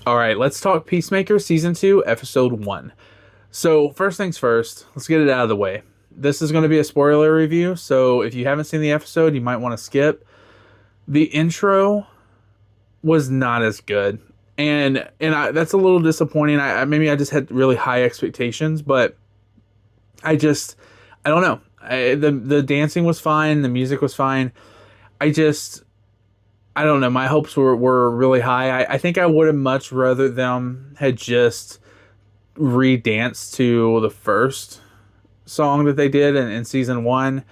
All right, let's talk Peacemaker Season 2, Episode 1. So, first things first, let's get it out of the way. This is going to be a spoiler review, so if you haven't seen the episode, you might want to skip. The intro was not as good. That's a little disappointing. Maybe I just had really high expectations, but I don't know. The dancing was fine, the music was fine. I don't know. My hopes were really high. I think I would have much rather them had just re-danced to the first song that they did in season one.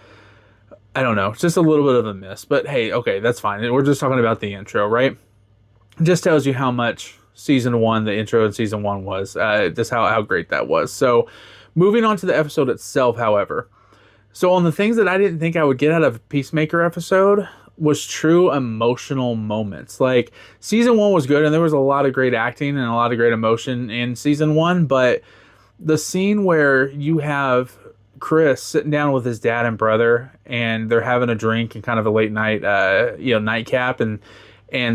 I don't know. It's just a little bit of a miss. But hey, okay, that's fine. We're just talking about the intro, right? It just tells you how much season one, the intro in season one was. Just how great that was. So moving on to the episode itself, however. So on the things that I didn't think I would get out of a Peacemaker episode was true emotional moments. Like, season one was good and there was a lot of great acting and a lot of great emotion in season one, but the scene where you have Chris sitting down with his dad and brother and they're having a drink and kind of a late night nightcap, and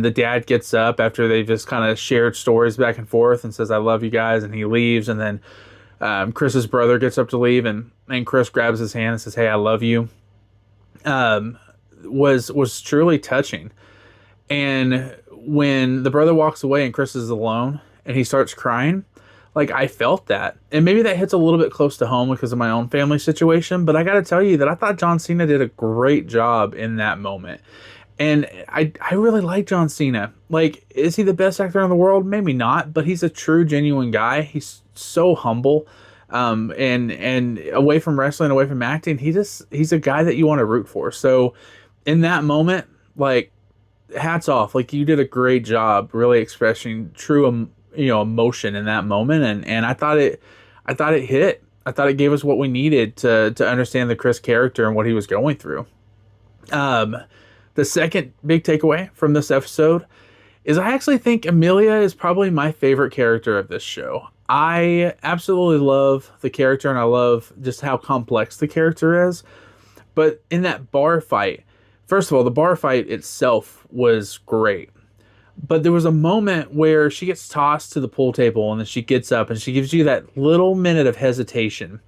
the dad gets up after they've just kind of shared stories back and forth and says, "I love you guys," and he leaves, and then Chris's brother gets up to leave, and Chris grabs his hand and says, "Hey, I love you." Was truly touching. And when the brother walks away and Chris is alone and he starts crying, like, I felt that. And maybe that hits a little bit close to home because of my own family situation, but I got to tell you that I thought John Cena did a great job in that moment. And I really like John Cena. Like, is he the best actor in the world? Maybe not, but he's a true, genuine guy. He's so humble. And away from wrestling, away from acting, he's a guy that you want to root for. So in that moment, like, hats off. Like, you did a great job really expressing true, emotion in that moment. And I thought it hit. I thought it gave us what we needed to understand the Chris character and what he was going through. The second big takeaway from this episode is I actually think Amelia is probably my favorite character of this show. I absolutely love the character and I love just how complex the character is. But in that bar fight, first of all, the bar fight itself was great. But there was a moment where she gets tossed to the pool table and then she gets up and she gives you that little minute of hesitation.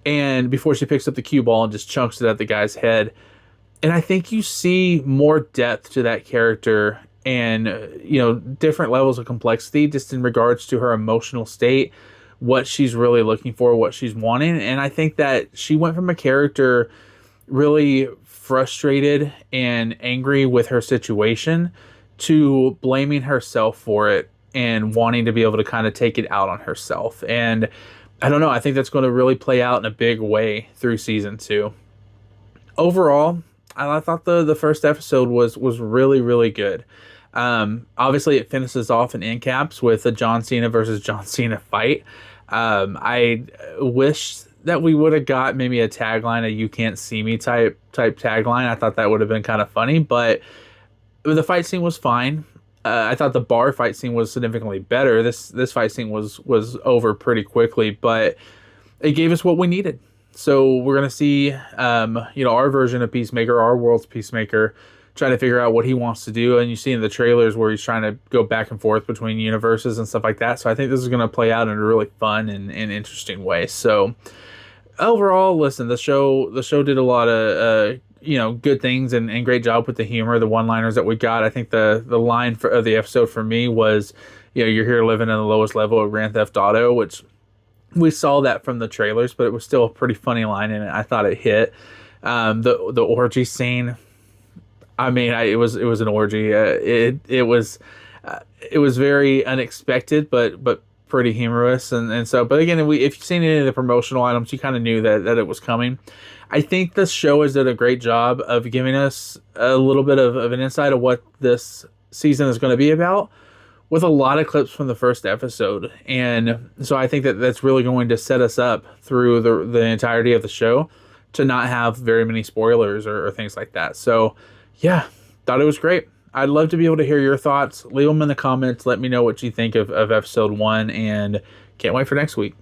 And before she picks up the cue ball and just chunks it at the guy's head. And I think you see more depth to that character and, different levels of complexity just in regards to her emotional state, what she's really looking for, what she's wanting. And I think that she went from a character really frustrated and angry with her situation to blaming herself for it and wanting to be able to kind of take it out on herself. And I don't know, I think that's going to really play out in a big way through season 2. Overall, I thought the first episode was really, really good. Obviously, it finishes off in end caps with a John Cena versus John Cena fight. I wish that we would have got maybe a tagline, a "you can't see me" type tagline. I thought that would have been kind of funny, but the fight scene was fine. I thought the bar fight scene was significantly better. This fight scene was over pretty quickly, but it gave us what we needed. So we're going to see, our version of Peacemaker, our world's Peacemaker, trying to figure out what he wants to do. And you see in the trailers where he's trying to go back and forth between universes and stuff like that. So I think this is going to play out in a really fun and interesting way. So overall, listen, the show did a lot of, good things and great job with the humor, the one-liners that we got. I think the line of the episode for me was, "You're here living in the lowest level of Grand Theft Auto," which we saw that from the trailers, but it was still a pretty funny line, and I thought it hit. The orgy scene, I mean, it was an orgy. It was very unexpected, but pretty humorous, and so. But again, if you've seen any of the promotional items, you kind of knew that it was coming. I think this show has done a great job of giving us a little bit of an insight of what this season is going to be about, with a lot of clips from the first episode. And so I think that's really going to set us up through the entirety of the show to not have very many spoilers or things like that. So yeah, thought it was great. I'd love to be able to hear your thoughts. Leave them in the comments. Let me know what you think of episode 1, and can't wait for next week.